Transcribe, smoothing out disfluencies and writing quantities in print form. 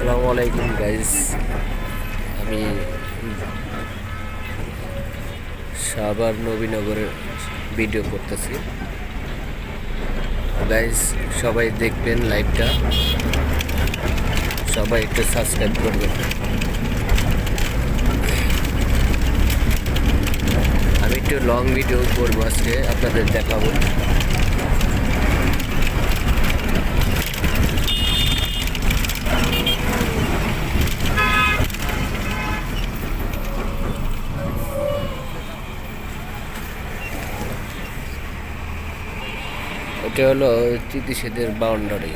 আসসালামু আলাইকুম গাইস। আমি সাভার নবীনগরের ভিডিও করতেছি গাইস। সবাই দেখবেন লাইভটা, সবাই একটু সাবস্ক্রাইব করবেন। আমি একটু লং ভিডিও করবো আজকে, আপনাদের দেখাবো। এটা হলো চিতিসেদের বাউন্ডারি।